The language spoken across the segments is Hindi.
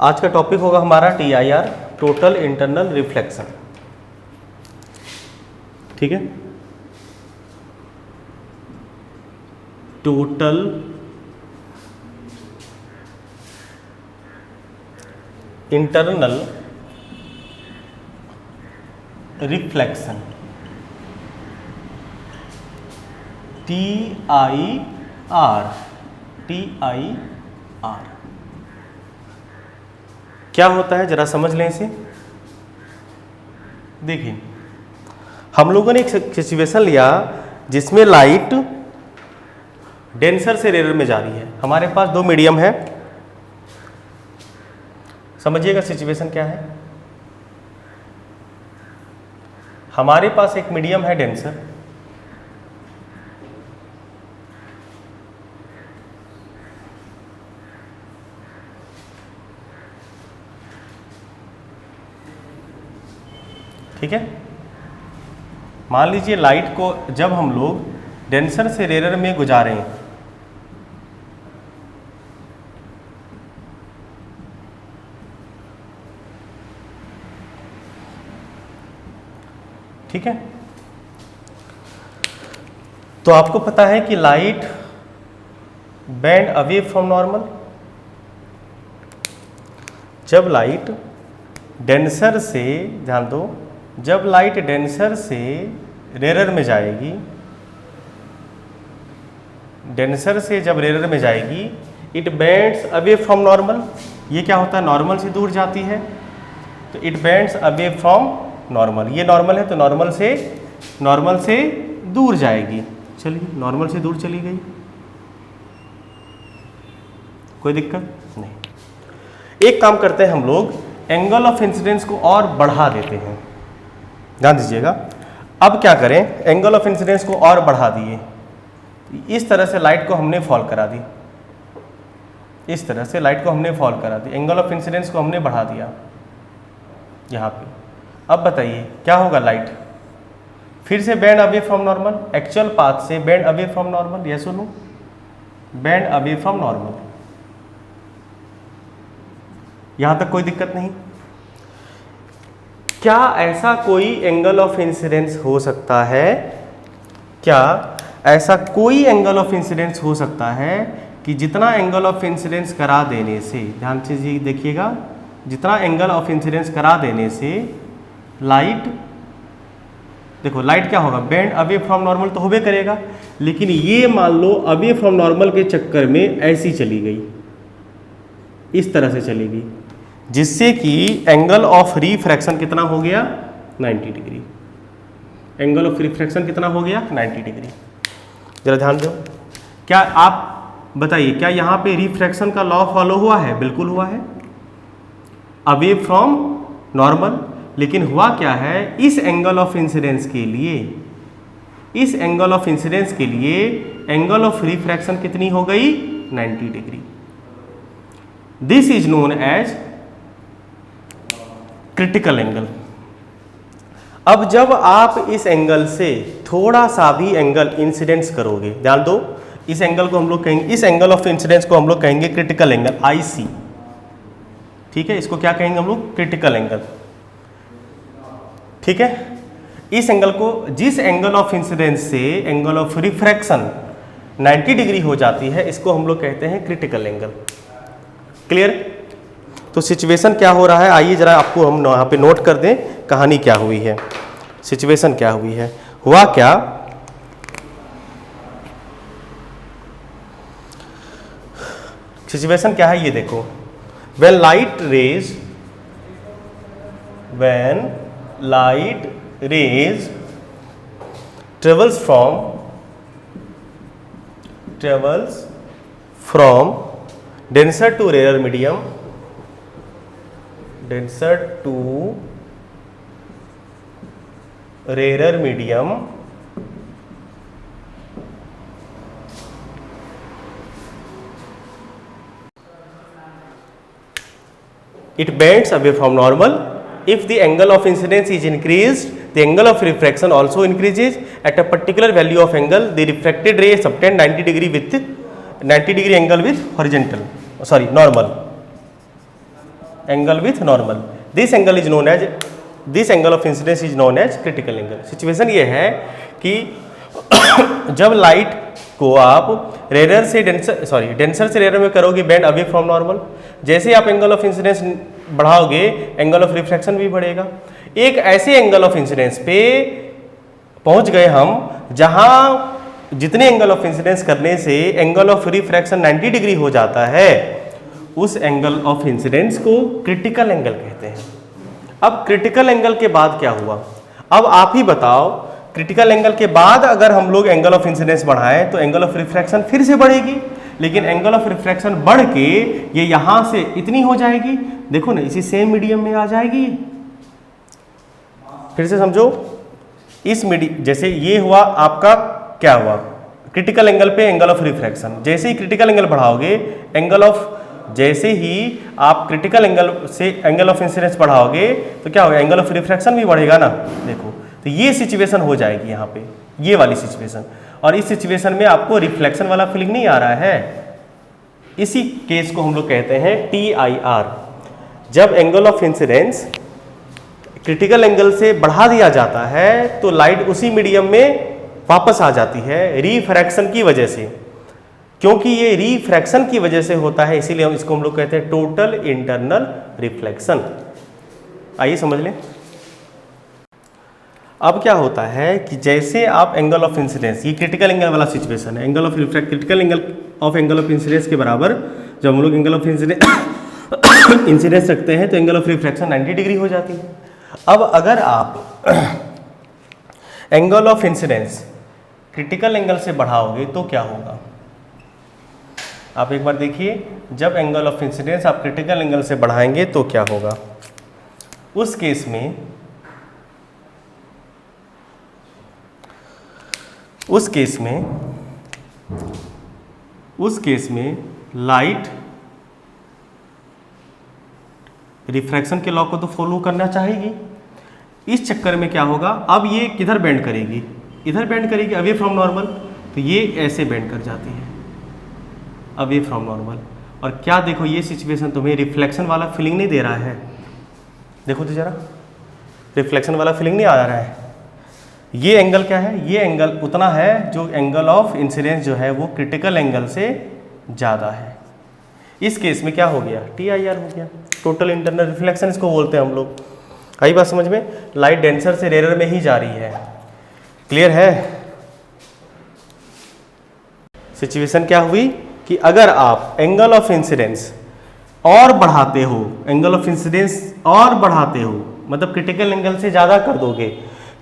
आज का टॉपिक होगा हमारा TIR, टोटल इंटरनल रिफ्लेक्शन। ठीक है, टोटल इंटरनल रिफ्लेक्शन, TIR। क्या होता है जरा समझ लें इसे। देखिए, हम लोगों ने एक सिचुएशन लिया जिसमें लाइट डेंसर से रेयर में जा रही है। हमारे पास दो मीडियम है, समझिएगा सिचुएशन क्या है। हमारे पास एक मीडियम है डेंसर, ठीक है। मान लीजिए लाइट को जब हम लोग डेंसर से रेयर में गुजारें, ठीक है, तो आपको पता है कि light bend away from normal. जब लाइट डेंसर से, ध्यान दो, जब लाइट डेंसर से रेयर में जाएगी, डेंसर से जब रेयर में जाएगी, it bends away from normal. ये क्या होता है, नॉर्मल से दूर जाती है, तो it bends away from normal. ये नॉर्मल है तो नॉर्मल से दूर जाएगी। चलिए, नॉर्मल से दूर चली गई, कोई दिक्कत नहीं। एक काम करते हैं हम लोग, एंगल ऑफ इंसिडेंस को और बढ़ा देते हैं। ध्यान दीजिएगा, अब क्या करें, एंगल ऑफ इंसिडेंस को और बढ़ा दिए, इस तरह से लाइट को हमने फॉल करा दी, इस तरह से लाइट को हमने फॉल करा दी, एंगल ऑफ इंसिडेंस को हमने बढ़ा दिया यहाँ पे। अब बताइए क्या होगा, लाइट फिर से bend away from normal, actual path से bend away from normal. Yes और no, bend away from normal. यहां तक कोई दिक्कत नहीं। क्या ऐसा कोई एंगल ऑफ इंसिडेंस हो सकता है, क्या ऐसा कोई एंगल ऑफ इंसिडेंस हो सकता है कि जितना एंगल ऑफ इंसिडेंस करा देने से, ध्यान से जी देखिएगा, जितना एंगल ऑफ इंसिडेंस करा देने से लाइट, देखो लाइट क्या होगा, बेंड अवे फ्रॉम नॉर्मल तो होबे करेगा, लेकिन ये मान लो अवे फ्रॉम नॉर्मल के चक्कर में ऐसी चली गई, इस तरह से चली गई, जिससे कि एंगल ऑफ रिफ्रैक्शन कितना हो गया, 90 डिग्री। एंगल ऑफ रिफ्रैक्शन कितना हो गया, 90 डिग्री। जरा ध्यान दो, क्या आप बताइए, क्या यहाँ पे रिफ्रैक्शन का लॉ फॉलो हुआ है? बिल्कुल हुआ है, अवे फ्रॉम नॉर्मल। लेकिन हुआ क्या है, इस एंगल ऑफ इंसिडेंस के लिए, इस एंगल ऑफ इंसिडेंस के लिए एंगल ऑफ रिफ्रैक्शन कितनी हो गई, 90 degree. This is known as critical angle. अब जब आप इस एंगल से थोड़ा सा भी एंगल इंसिडेंस करोगे, ध्यान दो, इस एंगल को हम लोग कहेंगे, इस एंगल ऑफ इंसिडेंस को हम लोग कहेंगे क्रिटिकल एंगल, IC। ठीक है, इसको क्या कहेंगे हम लोग, क्रिटिकल एंगल। ठीक है, इस एंगल को, जिस एंगल ऑफ इंसिडेंस से एंगल ऑफ रिफ्रैक्शन 90 डिग्री हो जाती है, इसको हम लोग कहते हैं क्रिटिकल एंगल। क्लियर? तो सिचुएशन क्या हो रहा है, आइए जरा आपको हम यहाँ पे नोट कर दें, कहानी क्या हुई है, सिचुएशन क्या हुई है। हुआ क्या, सिचुएशन क्या है ये देखो, when light rays travels from denser to rarer medium, denser to rarer medium, it bends away from normal. If the angle of incidence is increased, the angle of refraction also increases. At a particular value of angle, the refracted ray subtend 90 degree with 90 degree angle with horizontal, sorry, normal. Angle with normal, this angle is known as, this angle of incidence is known as critical angle. Situation ये है कि जब लाइट को आप रेयर से डेंसर से रेयर में करोगे बेंड अवे फ्रॉम नॉर्मल, जैसे आप एंगल ऑफ इंसिडेंस बढ़ाओगे एंगल ऑफ रिफ्रैक्शन भी बढ़ेगा। एक ऐसे एंगल ऑफ इंसिडेंस पे पहुंच गए हम जहां जितने एंगल ऑफ इंसिडेंस करने से एंगल ऑफ रिफ्रैक्शन 90 डिग्री हो जाता है, उस एंगल ऑफ इंसिडेंस को क्रिटिकल एंगल कहते हैं। अब क्रिटिकल एंगल के बाद क्या हुआ, अब आप ही बताओ, क्रिटिकल एंगल के बाद अगर हम लोग एंगल ऑफ इंसिडेंस बढ़ाएं तो एंगल ऑफ रिफ्रैक्शन फिर से बढ़ेगी, लेकिन एंगल ऑफ रिफ्रैक्शन बढ़ के ये यहां से इतनी हो जाएगी, देखो ना इसी सेम मीडियम में आ जाएगी। फिर से समझो, इस मीडियम जैसे ये हुआ आपका, क्या हुआ क्रिटिकल एंगल पे एंगल ऑफ रिफ्रैक्शन, जैसे ही क्रिटिकल एंगल बढ़ाओगे एंगल ऑफ, जैसे ही आप क्रिटिकल एंगल से एंगल ऑफ इंसिडेंस बढ़ाओगे तो क्या होगा, एंगल ऑफ रिफ्रैक्शन भी बढ़ेगा ना। देखो तो ये सिचुएशन हो जाएगी यहाँ पे, ये वाली सिचुएशन, और इस सिचुएशन में आपको रिफ्लेक्शन वाला फीलिंग नहीं आ रहा है, इसी केस को हम लोग कहते हैं TIR। जब angle of incidence critical angle से बढ़ा दिया जाता है तो लाइट उसी मीडियम में वापस आ जाती है रिफ्रैक्शन की वजह से, क्योंकि ये रिफ्रैक्शन की वजह से होता है, इसीलिए इसको हम लोग कहते हैं टोटल इंटरनल रिफ्लेक्शन। आइए समझ लें। अब क्या होता है कि जैसे आप एंगल ऑफ इंसिडेंस, ये क्रिटिकल एंगल वाला सिचुएशन है, angle of refract critical angle of incidence के बराबर जब हम लोग एंगल ऑफ इंसिडेंस रखते हैं तो एंगल ऑफ रिफ्रैक्शन 90 डिग्री हो जाती है। अब अगर आप angle of incidence critical angle से बढ़ाओगे तो क्या होगा, आप एक बार देखिए, जब एंगल ऑफ इंसिडेंस आप क्रिटिकल एंगल से बढ़ाएंगे तो क्या होगा। उस केस में लाइट रिफ्रैक्शन के लॉ को तो फॉलो करना चाहेगी, इस चक्कर में क्या होगा, अब ये किधर बेंड करेगी, इधर बेंड करेगी अवे फ्रॉम नॉर्मल, तो ये ऐसे बेंड कर जाती है अवे फ्रॉम नॉर्मल। और क्या देखो, ये सिचुएशन तुम्हें रिफ्लेक्शन वाला फीलिंग नहीं दे रहा है, देखो तो जरा, रिफ्लेक्शन वाला फीलिंग नहीं आ रहा है। ये एंगल क्या है, ये एंगल उतना है जो एंगल ऑफ इंसिडेंस जो है वो क्रिटिकल एंगल से ज़्यादा है। इस केस में क्या हो गया, TIR हो गया, टोटल इंटरनल रिफ्लेक्शन इसको बोलते हैं हम लोग। आई बात समझ में, लाइट डेंसर से रेयर में ही जा रही है। क्लियर है। सिचुएशन क्या हुई कि अगर आप एंगल ऑफ इंसिडेंस और बढ़ाते हो, एंगल ऑफ इंसिडेंस और बढ़ाते हो, मतलब क्रिटिकल एंगल से ज़्यादा कर दोगे,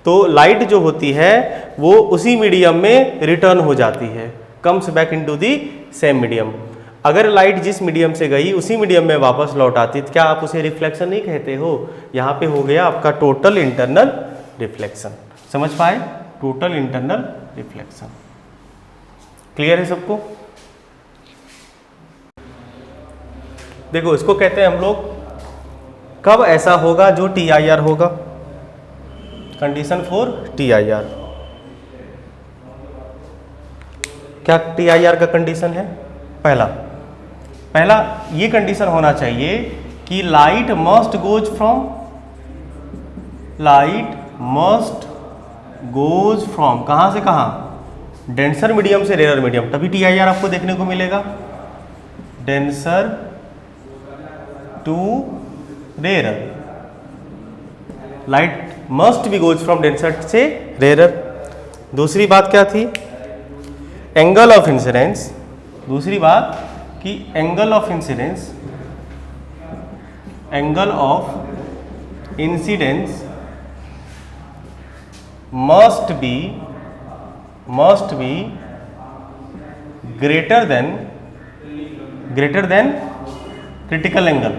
तो लाइट जो होती है वो उसी मीडियम में रिटर्न हो जाती है, comes back into the same medium. अगर लाइट जिस मीडियम से गई उसी मीडियम में वापस लौट आती तो क्या आप उसे रिफ्लेक्शन नहीं कहते हो। यहाँ पे हो गया आपका टोटल इंटरनल रिफ्लेक्शन। समझ पाए, टोटल इंटरनल रिफ्लेक्शन। क्लियर है सबको। देखो इसको कहते हैं हम लोग, कब ऐसा होगा जो TIR होगा, कंडीशन फॉर TIR। क्या TIR का कंडीशन है, पहला ये कंडीशन होना चाहिए कि लाइट मस्ट गोज फ्रॉम कहाँ से कहाँ, डेंसर मीडियम से रेयर मीडियम, तभी TIR आपको देखने को मिलेगा। Denser to rare, light must be goes from denser से रेयर। दूसरी बात क्या थी, एंगल ऑफ इंसिडेंस, दूसरी बात कि angle of incidence must be greater than critical angle,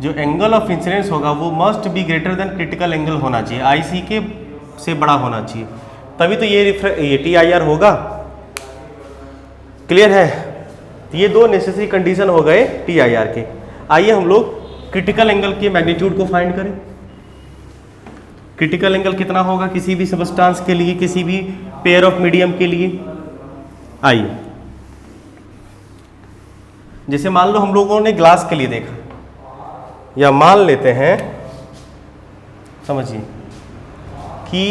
जो एंगल ऑफ इंसिडेंस होगा वो must be greater than critical angle होना चाहिए, IC के से बड़ा होना चाहिए, तभी तो ये TIR होगा। क्लियर है। ये दो नेसेसरी कंडीशन हो गए TIR के। आइए हम लोग क्रिटिकल एंगल के मैग्नीट्यूड को फाइंड करें। क्रिटिकल एंगल कितना होगा किसी भी सबस्टांस के लिए, किसी भी पेयर ऑफ मीडियम के लिए। आइए जैसे मान लो हम लोगों ने ग्लास के लिए देखा, या मान लेते हैं, समझिए कि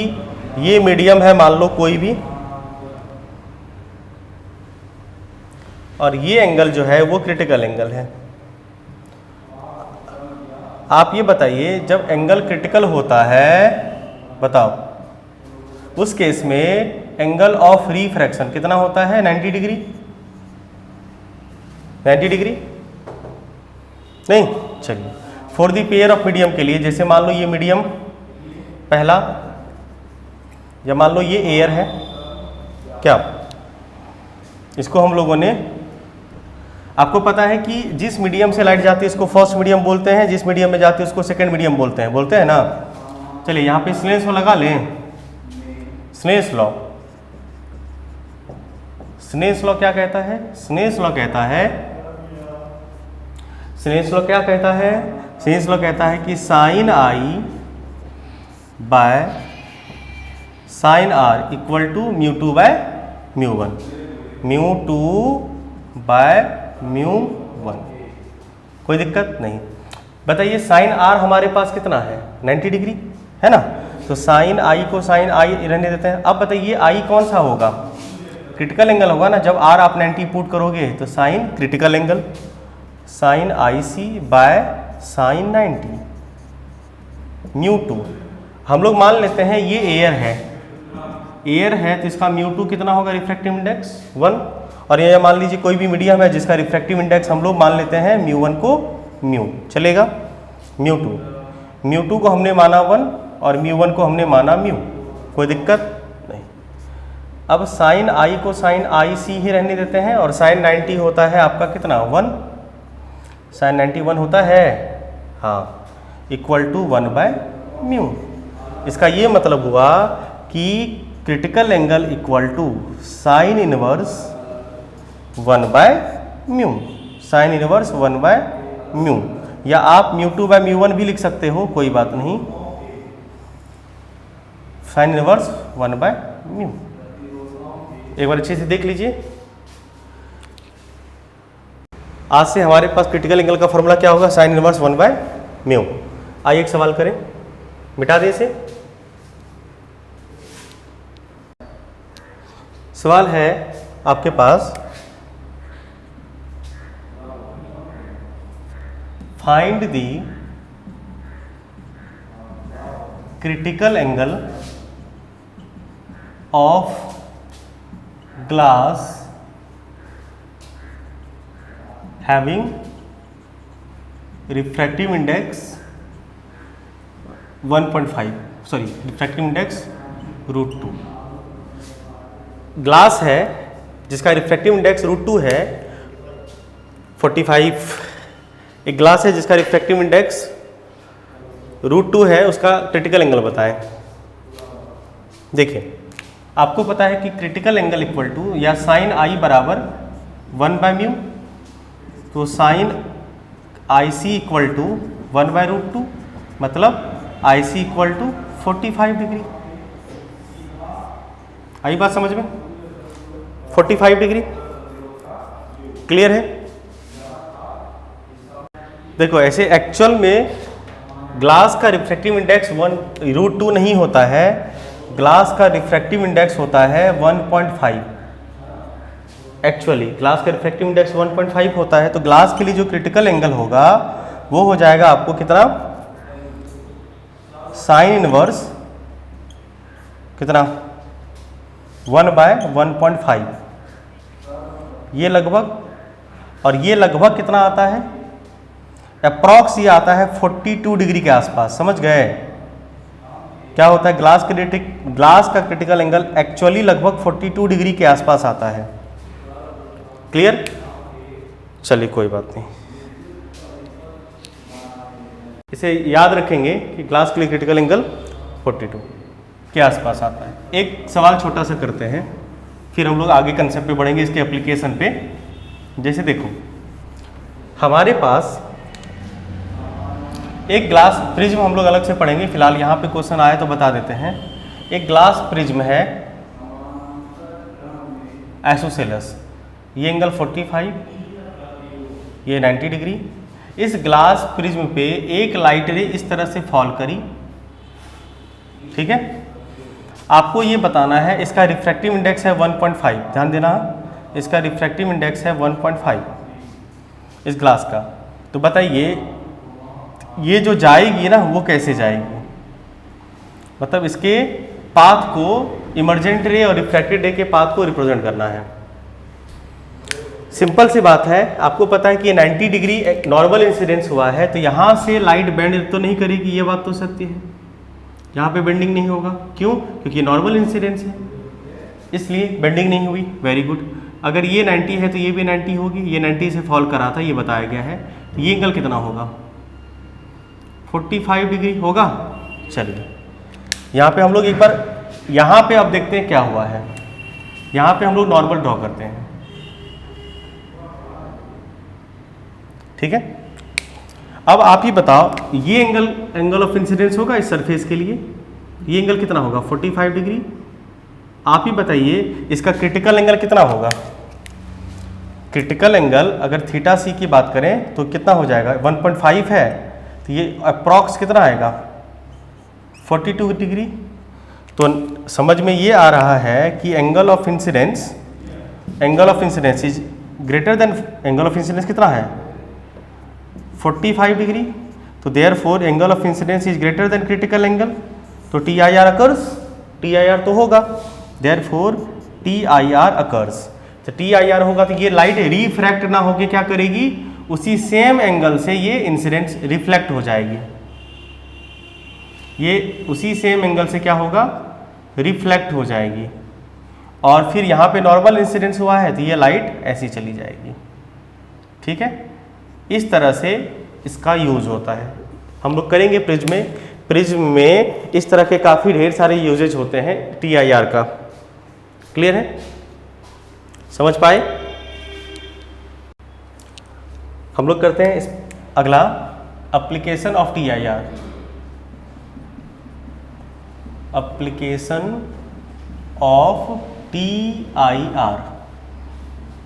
ये मीडियम है मान लो कोई भी, और ये एंगल जो है वो क्रिटिकल एंगल है। आप ये बताइए जब एंगल क्रिटिकल होता है, बताओ उस केस में एंगल ऑफ रिफ्रैक्शन कितना होता है? 90 डिग्री। 90 डिग्री नहीं, चलिए for the pair of medium के लिए, जैसे मान लो ये मीडियम पहला, या मान लो ये एयर है, क्या इसको हम लोगों ने, आपको पता है कि जिस मीडियम से लाइट जाती है इसको फर्स्ट मीडियम बोलते हैं, जिस मीडियम में जाती है उसको सेकंड मीडियम बोलते हैं ना। चलिए यहाँ पे स्नेल्स लॉ लगा लें। स्नेल्स लॉ, स्नेल्स लॉ क्या कहता है? स्नेल्स लॉ कहता है, स्नेल्स लॉ क्या कहता है? स्नेल्स लॉ कहता है कि sine i by sine r equal to mu two by mu one, mu two by mu one. कोई दिक्कत नहीं। बताइए साइन आर हमारे पास कितना है? 90 डिग्री है ना, तो साइन आई को साइन आई रहने देते हैं। अब बताइए आई कौन सा होगा? क्रिटिकल एंगल होगा ना, जब आर आप 90 पुट करोगे तो sine critical angle, sine i c by sine 90 mu two. हम लोग मान लेते हैं ये एयर है, एयर है तो इसका म्यू टू कितना होगा? Refractive index 1। और ये मान लीजिए कोई भी मीडियम है जिसका रिफ्रैक्टिव इंडेक्स हम लोग मान लेते हैं म्यू 1 को म्यू, चलेगा? म्यू टू को हमने माना 1 और म्यू 1 को हमने माना म्यू, कोई दिक्कत नहीं। अब साइन आई को साइन आई सी ही रहने देते हैं, और साइन 90 होता है आपका कितना? 1। साइन 91 होता है, हाँ, इक्वल टू 1 बाय म्यू। इसका ये मतलब हुआ कि critical angle equal to sine inverse 1 by mu, sine inverse 1 by mu, या आप म्यू टू बाय म्यू 1 भी लिख सकते हो, कोई बात नहीं। साइन इनवर्स 1 बाय म्यू, एक बार अच्छे से देख लीजिए। आज से हमारे पास क्रिटिकल एंगल का फॉर्मूला क्या होगा? Sign inverse 1 by mu. आइए एक सवाल करें, मिटा दें इसे। सवाल है आपके पास, find the critical angle of glass having refractive index 1.5, sorry refractive index √2। Glass है जिसका रिफ्रैक्टिव इंडेक्स √2 है 45। एक ग्लास है जिसका रिफ्रैक्टिव इंडेक्स √2 है, उसका क्रिटिकल एंगल बताएं। देखिए आपको पता है कि क्रिटिकल एंगल इक्वल टू, या साइन आई बराबर 1 बाय म्यू, तो sine i c equal to 1 by √2, मतलब i c equal to 45 degree. आई बात समझ में? 45 डिग्री क्लियर है? देखो ऐसे एक्चुअल में ग्लास का रिफ्रैक्टिव इंडेक्स √2 नहीं होता है, ग्लास का रिफ्रैक्टिव इंडेक्स होता है 1.5। एक्चुअली ग्लास का रिफ्रैक्टिव इंडेक्स 1.5 होता है, तो ग्लास के लिए जो क्रिटिकल एंगल होगा वो हो जाएगा आपको कितना? साइन इनवर्स कितना? 1 बाय 1.5। ये लगभग, और ये लगभग कितना आता है? अप्रॉक्स ये आता है 42 डिग्री के आसपास। समझ गए क्या होता है? ग्लास का क्रिटिकल एंगल एक्चुअली लगभग 42 डिग्री के आसपास आता है। क्लियर? चलिए कोई बात नहीं, इसे याद रखेंगे कि ग्लास के लिए क्रिटिकल एंगल 42 के आसपास आता है। एक सवाल छोटा सा करते हैं, फिर हम लोग आगे कंसेप्ट पे बढ़ेंगे, इसके एप्लीकेशन पे। जैसे देखो हमारे पास एक ग्लास प्रिज्म, हम लोग अलग से पढ़ेंगे, फिलहाल यहाँ पे क्वेश्चन आए तो बता देते हैं। एक ग्लास प्रिज्म है आइसोसेलेस, ये एंगल 45, ये 90 डिग्री। इस ग्लास प्रिज्म पे एक लाइट रे इस तरह से फॉल करी, ठीक है। आपको ये बताना है इसका रिफ्रैक्टिव इंडेक्स है 1.5, ध्यान देना, इसका रिफ्रैक्टिव इंडेक्स है 1.5 इस ग्लास का। तो बताइए ये जो जाएगी ना वो कैसे जाएगी, मतलब इसके पाथ को, इमर्जेंट रे और रिफ्रैक्टेड रे के पाथ को रिप्रेजेंट करना है। सिंपल सी बात है, आपको पता है कि 90 डिग्री नॉर्मल इंसिडेंस हुआ है, तो यहाँ से लाइट बेंड तो नहीं करेगी, ये बात तो सत्य है। यहाँ पे बेंडिंग नहीं होगा, क्यों? क्योंकि नॉर्मल इंसिडेंस है, इसलिए बेंडिंग नहीं हुई। Very good. अगर ये 90 है तो ये भी 90 होगी, ये 90 से फॉल करा था, ये बताया गया है। तो ये एंगल कितना होगा? 45 डिग्री होगा। चलिए यहाँ पे हम लोग एक बार, यहाँ पे अब देखते हैं क्या हुआ है। यहाँ पे हम लोग नॉर्मल ड्रॉ करते हैं, ठीक है। अब आप ही बताओ, ये एंगल ऑफ इंसिडेंस होगा इस सरफेस के लिए, ये एंगल कितना होगा? 45 डिग्री। आप ही बताइए इसका क्रिटिकल एंगल कितना होगा? क्रिटिकल एंगल अगर थीटा सी की बात करें तो कितना हो जाएगा? 1.5 है, तो ये अप्रॉक्स कितना आएगा? 42 डिग्री। तो समझ में ये आ रहा है कि angle of incidence is greater than, angle of incidence कितना है? 45 डिग्री। तो therefore angle of incidence is greater than critical angle, तो T I R occurs, T I R तो होगा, therefore T I R occurs. तो टी आई आर होगा तो ये लाइट रिफ्रैक्ट ना होके क्या करेगी? उसी सेम एंगल से ये इंसिडेंस रिफ्लेक्ट हो जाएगी, ये उसी सेम एंगल से क्या होगा? रिफ्लेक्ट हो जाएगी। और फिर यहाँ पे नॉर्मल इंसिडेंस हुआ है तो ये लाइट ऐसी चली जाएगी, ठीक है। इस तरह से इसका यूज होता है, हम लोग करेंगे प्रिज्म में इस तरह के काफ़ी ढेर सारे यूजेज होते हैं TIR का। क्लियर है? समझ पाए? हम लोग करते हैं इस अगला application of TIR। Application of TIR।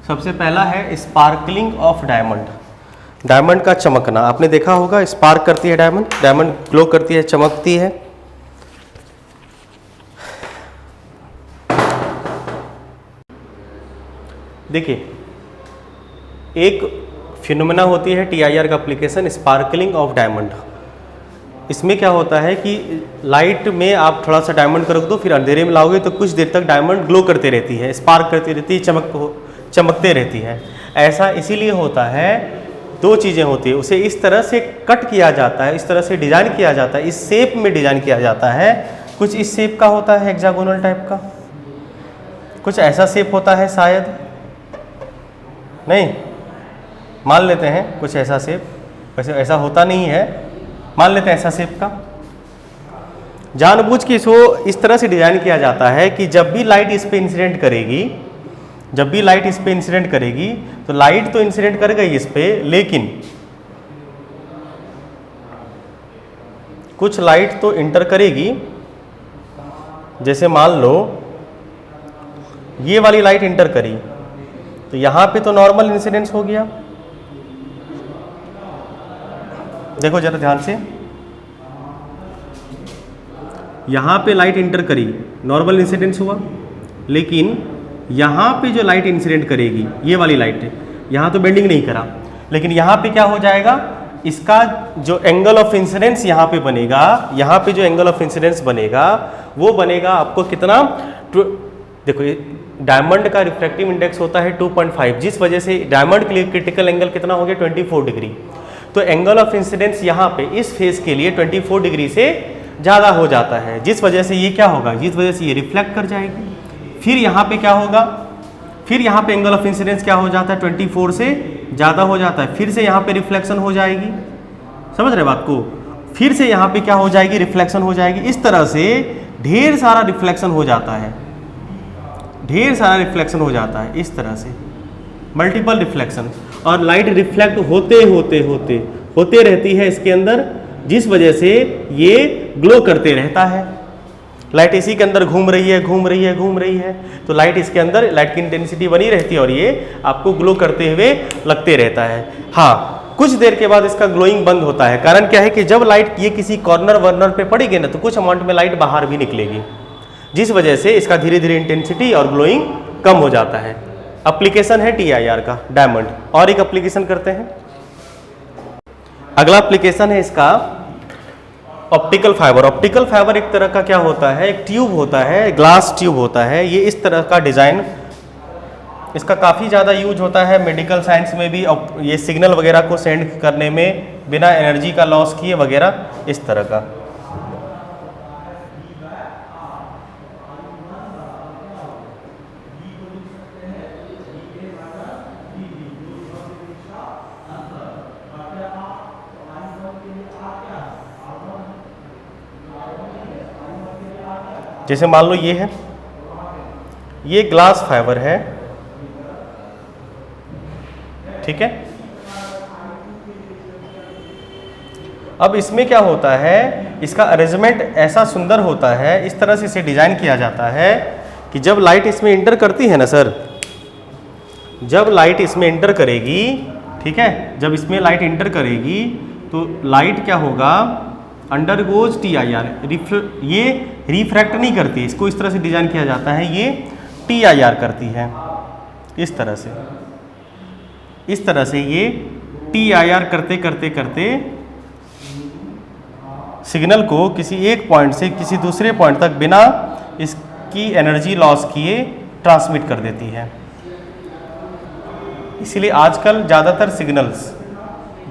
सबसे पहला है स्पार्कलिंग ऑफ डायमंड। डायमंड का चमकना आपने देखा होगा, स्पार्क करती है डायमंड ग्लो करती है, चमकती है। देखिए एक फिनोमेना होती है TIR का एप्लीकेशन, स्पार्कलिंग ऑफ डायमंड। इसमें क्या होता है कि लाइट में आप थोड़ा सा डायमंड को रख दो, फिर अंधेरे में लाओगे तो कुछ देर तक डायमंड ग्लो करते रहती है, स्पार्क करती रहती है, चमकते रहती है। ऐसा इसीलिए होता है, दो चीज़ें होती है, उसे इस तरह से कट किया जाता है, इस तरह से डिज़ाइन किया जाता है, इस शेप में डिज़ाइन किया जाता है। कुछ इस शेप का होता है हेक्सागोनल टाइप का, कुछ ऐसा शेप होता है, शायद नहीं, मान लेते हैं कुछ ऐसा शेप, वैसे ऐसा होता नहीं है, मान लेते हैं ऐसा शेप का। जानबूझ के इसको इस तरह से डिज़ाइन किया जाता है कि जब भी लाइट इस पे इंसिडेंट करेगी, तो लाइट तो इंसिडेंट कर गई इस पे, लेकिन कुछ लाइट तो इंटर करेगी। जैसे मान लो ये वाली लाइट इंटर करी, तो यहाँ पे तो नॉर्मल इंसिडेंस हो गया। देखो जरा ध्यान से, यहाँ पे लाइट इंटर करी, नॉर्मल इंसिडेंस हुआ, लेकिन यहाँ पे जो लाइट इंसिडेंट करेगी, ये वाली लाइट, यहाँ तो बेंडिंग नहीं करा, लेकिन यहाँ पे क्या हो जाएगा? इसका जो एंगल ऑफ इंसिडेंस यहाँ पे बनेगा, यहाँ पे जो एंगल ऑफ इंसिडेंस बनेगा वो बनेगा आपको कितना? देखो डायमंड का रिफ्रैक्टिव इंडेक्स होता है 2.5, जिस वजह से डायमंड के लिए क्रिटिकल एंगल कितना हो गया? 24 डिग्री। तो एंगल ऑफ इंसिडेंस यहाँ पे इस फेस के लिए 24 डिग्री से ज़्यादा हो जाता है, जिस वजह से ये क्या होगा? जिस वजह से ये रिफ्लेक्ट कर जाएगी। फिर यहाँ पे क्या होगा? फिर यहाँ पे एंगल ऑफ इंसिडेंस क्या हो जाता है? 24 से ज़्यादा हो जाता है, फिर से यहाँ पे रिफ्लेक्शन हो जाएगी। समझ रहे बात को? फिर से यहाँ पे क्या हो जाएगी? रिफ्लेक्शन हो जाएगी। इस तरह से ढेर सारा रिफ्लेक्शन हो जाता है, ढेर सारा रिफ्लेक्शन हो जाता है, इस तरह से मल्टीपल रिफ्लेक्शन। और लाइट रिफ्लेक्ट होते रहती है इसके अंदर, जिस वजह से ये ग्लो करते रहता है। लाइट इसी के अंदर घूम रही है, घूम रही है, घूम रही है, तो लाइट इसके अंदर, लाइट की इंटेंसिटी बनी रहती है और ये आपको ग्लो करते हुए लगते रहता है। हाँ, कुछ देर के बाद इसका ग्लोइंग बंद होता है। कारण क्या है कि जब लाइट ये किसी कॉर्नर वर्नर पे पड़ेगी ना, तो कुछ अमाउंट में लाइट बाहर भी निकलेगी, जिस वजह से इसका धीरे धीरे इंटेंसिटी और ग्लोइंग कम हो जाता है। एप्लीकेशन है TIR का डायमंड। और एक एप्लीकेशन करते हैं। अगला एप्लीकेशन है इसका ऑप्टिकल फाइबर। ऑप्टिकल फाइबर एक तरह का क्या होता है, एक ट्यूब होता है, ग्लास ट्यूब होता है। ये इस तरह का डिजाइन, इसका काफ़ी ज़्यादा यूज होता है मेडिकल साइंस में भी, ये सिग्नल वगैरह को सेंड करने में बिना एनर्जी का लॉस किए वगैरह, इस तरह का। जैसे मान लो ये है, ये ग्लास फाइबर है, ठीक है। अब इसमें क्या होता है, इसका अरेंजमेंट ऐसा सुंदर होता है, इस तरह से इसे डिजाइन किया जाता है कि जब लाइट इसमें इंटर करती है ना सर, जब लाइट इसमें इंटर करेगी, ठीक है, जब इसमें लाइट इंटर करेगी तो लाइट क्या होगा, अंडरगोज TIR, ये रिफ्रैक्ट नहीं करती, इसको इस तरह से डिजाइन किया जाता है, ये TIR करती है, इस तरह से, इस तरह से ये TIR करते करते करते सिग्नल को किसी एक पॉइंट से किसी दूसरे पॉइंट तक बिना इसकी एनर्जी लॉस किए ट्रांसमिट कर देती है। इसलिए आजकल ज़्यादातर सिग्नल्स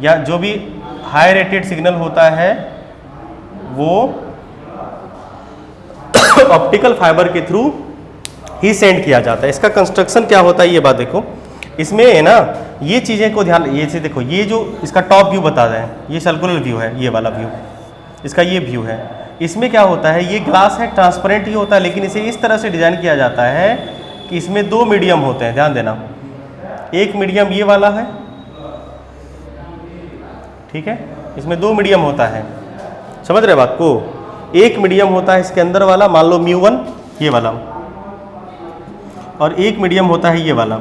या जो भी हाई रेटेड सिग्नल होता है वो ऑप्टिकल फाइबर के थ्रू ही सेंड किया जाता है। इसका कंस्ट्रक्शन क्या होता है ये बात देखो, इसमें है ना, ये चीज़ें को ध्यान, ये से देखो, ये जो इसका टॉप व्यू बता रहे हैं, ये सर्कुलर व्यू है, ये वाला व्यू, इसका ये व्यू है। इसमें क्या होता है, ये ग्लास है, ट्रांसपेरेंट ही होता है, लेकिन इसे इस तरह से डिज़ाइन किया जाता है कि इसमें दो मीडियम होते हैं, ध्यान देना। एक मीडियम ये वाला है, ठीक है, इसमें दो मीडियम होता है, समझ रहे बात को। एक मीडियम होता है इसके अंदर वाला, मान लो μ1 ये वाला, और एक मीडियम होता है ये वाला,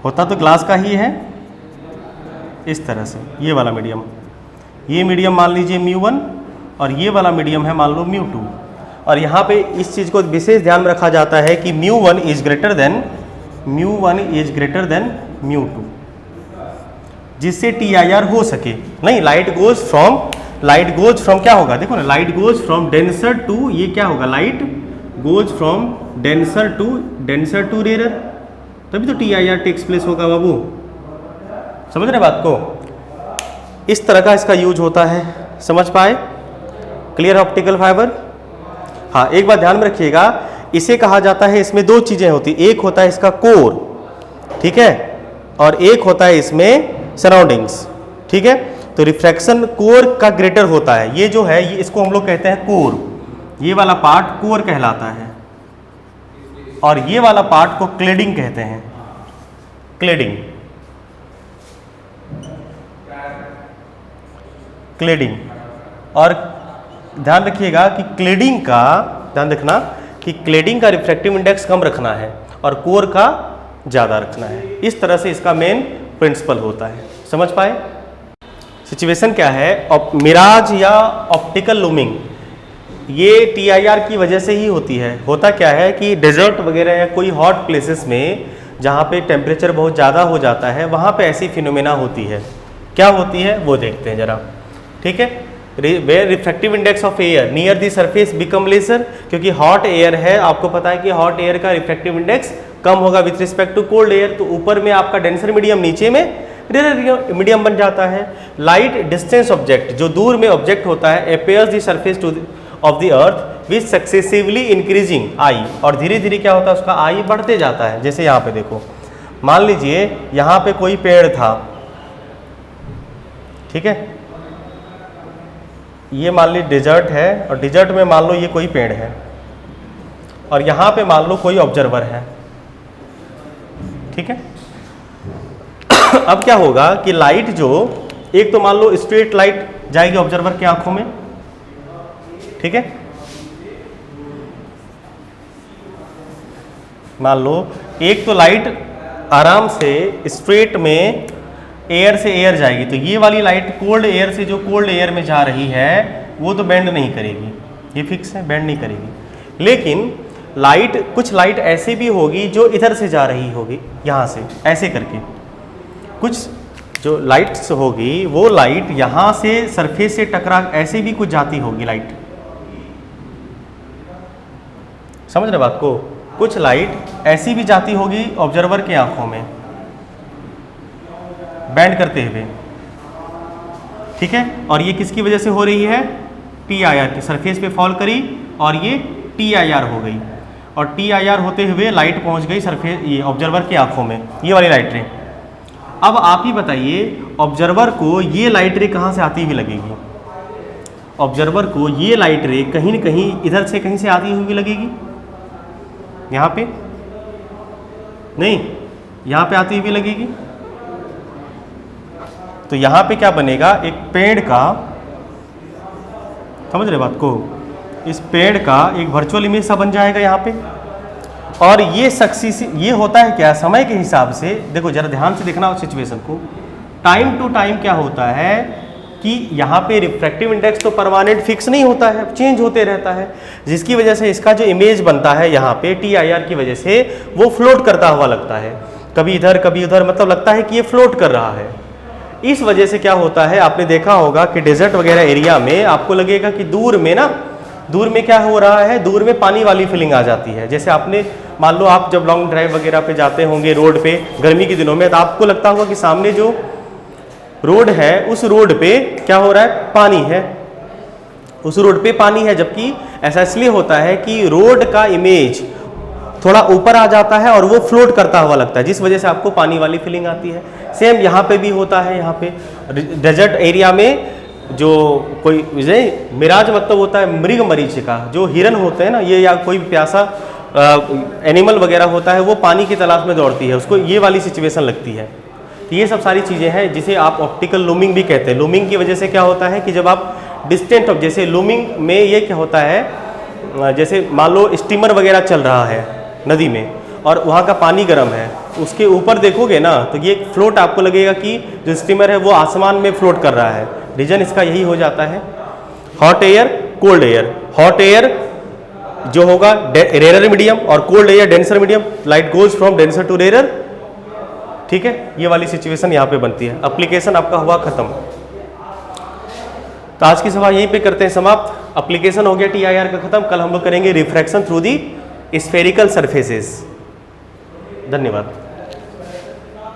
होता तो ग्लास का ही है, इस तरह से ये वाला मीडियम, ये मीडियम मान लीजिए μ1 और ये वाला मीडियम है मान लो μ2। और यहाँ पे इस चीज़ को विशेष ध्यान में रखा जाता है कि μ1 इज ग्रेटर देन μ2, जिससे TIR हो सके। नहीं, लाइट गोज फ्रॉम क्या होगा, देखो ना, light goes from denser to, ये क्या होगा, light goes from denser to rare, तभी तो TIR टेक्स प्लेस होगा बाबू, समझ रहे बात को। इस तरह का इसका यूज होता है, समझ पाए, क्लियर ऑप्टिकल फाइबर। हाँ, एक बात ध्यान में रखिएगा, इसे कहा जाता है, इसमें दो चीज़ें होती, एक होता है इसका कोर, ठीक है, और एक होता है इसमें सराउंडिंग्स, ठीक है। तो रिफ्रैक्शन कोर का ग्रेटर होता है, ये जो है, ये इसको हम लोग कहते हैं कोर, ये वाला पार्ट कोर कहलाता है, और ये वाला पार्ट को क्लेडिंग कहते हैं, क्लेडिंग। और ध्यान रखिएगा कि क्लेडिंग का ध्यान रखना कि क्लेडिंग का रिफ्रैक्टिव इंडेक्स कम रखना है और कोर का ज़्यादा रखना है। इस तरह से इसका मेन प्रिंसिपल होता है, समझ पाए। सिचुएशन क्या है, मिराज या ऑप्टिकल लूमिंग, ये TIR की वजह से ही होती है। होता क्या है कि डेजर्ट वगैरह या कोई हॉट प्लेसेस में जहाँ पे टेम्परेचर बहुत ज़्यादा हो जाता है, वहाँ पे ऐसी फिनोमेना होती है। क्या होती है वो देखते हैं ज़रा, ठीक है। Where refractive index of air near the surface become lesser, क्योंकि हॉट एयर है, आपको पता है कि हॉट एयर का रिफ्रैक्टिव इंडेक्स कम होगा with respect to cold air, तो ऊपर में आपका डेंसर मीडियम, नीचे में रेयर मीडियम बन जाता है। लाइट डिस्टेंस ऑब्जेक्ट, जो दूर में ऑब्जेक्ट होता है, appears the surface to of the earth with successively increasing eye, और धीरे धीरे क्या होता है, उसका आई बढ़ते जाता है। जैसे यहाँ पे देखो, मान लीजिए यहाँ पे कोई पेड़ था, ठीक है, ये मान ली डेजर्ट है, और डेजर्ट में मान लो ये कोई पेड़ है, और यहाँ पे मान लो कोई ऑब्जर्वर है, ठीक है। अब क्या होगा कि लाइट जो, एक तो मान लो स्ट्रेट लाइट जाएगी ऑब्जर्वर की आंखों में, ठीक है, मान लो एक तो लाइट आराम से स्ट्रेट में एयर से एयर जाएगी, तो ये वाली लाइट कोल्ड एयर से जो कोल्ड एयर में जा रही है वो तो बेंड नहीं करेगी, ये फिक्स है, बेंड नहीं करेगी। लेकिन लाइट, कुछ लाइट ऐसे भी होगी जो इधर से जा रही होगी, यहाँ से ऐसे करके, कुछ जो लाइट्स होगी वो लाइट यहाँ से सरफेस से टकरा ऐसे भी कुछ जाती होगी लाइट, समझ रहे बात को। कुछ लाइट ऐसी भी जाती होगी ऑब्जर्वर के आंखों में बैंड करते हुए, ठीक है। और ये किसकी वजह से हो रही है, TIR की, सरफेस पे फॉल करी और ये TIR हो गई, और TIR होते हुए लाइट पहुंच गई सरफेस, ये ऑब्जर्वर की आंखों में, ये वाली लाइट रे। अब आप ही बताइए ऑब्जर्वर को ये लाइट रे कहाँ से आती हुई लगेगी, ऑब्जर्वर को ये लाइट रे कहीं न कहीं इधर से कहीं से आती हुई लगेगी, यहाँ पे नहीं, यहाँ पे आती हुई लगेगी। तो यहाँ पे क्या बनेगा, एक पेड़ का, समझ रहे बात को, इस पेड़ का एक वर्चुअल इमेज सा बन जाएगा यहाँ पे। और ये सक्सेस, ये होता है क्या, समय के हिसाब से, देखो जरा ध्यान से देखना उस सिचुएशन को, टाइम टू टाइम क्या होता है कि यहाँ पे रिफ्रैक्टिव इंडेक्स तो परमानेंट फिक्स नहीं होता है, चेंज होते रहता है, जिसकी वजह से इसका जो इमेज बनता है यहाँ पे TIR की वजह से वो फ्लोट करता हुआ लगता है, कभी इधर कभी उधर, मतलब लगता है कि ये फ्लोट कर रहा है। इस वजह से क्या होता है, आपने देखा होगा कि डेजर्ट वगैरह एरिया में आपको लगेगा कि दूर में ना, दूर में क्या हो रहा है, दूर में पानी वाली फीलिंग आ जाती है। जैसे आपने मान लो आप जब लॉन्ग ड्राइव वगैरह पे जाते होंगे रोड पे गर्मी के दिनों में, तो आपको लगता होगा कि सामने जो रोड है उस रोड पे क्या हो रहा है, पानी है, उस रोड पे पानी है। जबकि ऐसा इसलिए होता है कि रोड का इमेज थोड़ा ऊपर आ जाता है और वो फ्लोट करता हुआ लगता है, जिस वजह से आपको पानी वाली फीलिंग आती है। सेम यहाँ पे भी होता है, यहाँ पे डेजर्ट एरिया में जो कोई मिराज मतलब होता है मृग मरीचिका, जो हिरन होते हैं ना ये, या कोई प्यासा एनिमल वगैरह होता है, वो पानी की तलाश में दौड़ती है, उसको ये वाली सिचुएशन लगती है। तो ये सब सारी चीज़ें हैं जिसे आप ऑप्टिकल लूमिंग भी कहते हैं। लूमिंग की वजह से क्या होता है कि जब आप डिस्टेंट, जैसे लूमिंग में ये क्या होता है, जैसे मान लो स्टीमर वगैरह चल रहा है नदी में और वहाँ का पानी गर्म है, उसके ऊपर देखोगे ना तो ये फ्लोट आपको लगेगा कि जो स्टीमर है वो आसमान में फ्लोट कर रहा है। रीजन इसका यही हो जाता है। Hot air, cold air, hot air जो होगा रेयर मीडियम और cold air denser medium, light goes from denser to rare, ठीक है। ये वाली सिचुएशन यहाँ पे बनती है। एप्लीकेशन आपका हुआ खत्म। तो आज की सवाल यहीं पे करते हैं समाप्त। एप्लीकेशन हो गया TIR का खत्म। कल हम लोग करेंगे refraction through the spherical surfaces. धन्यवाद।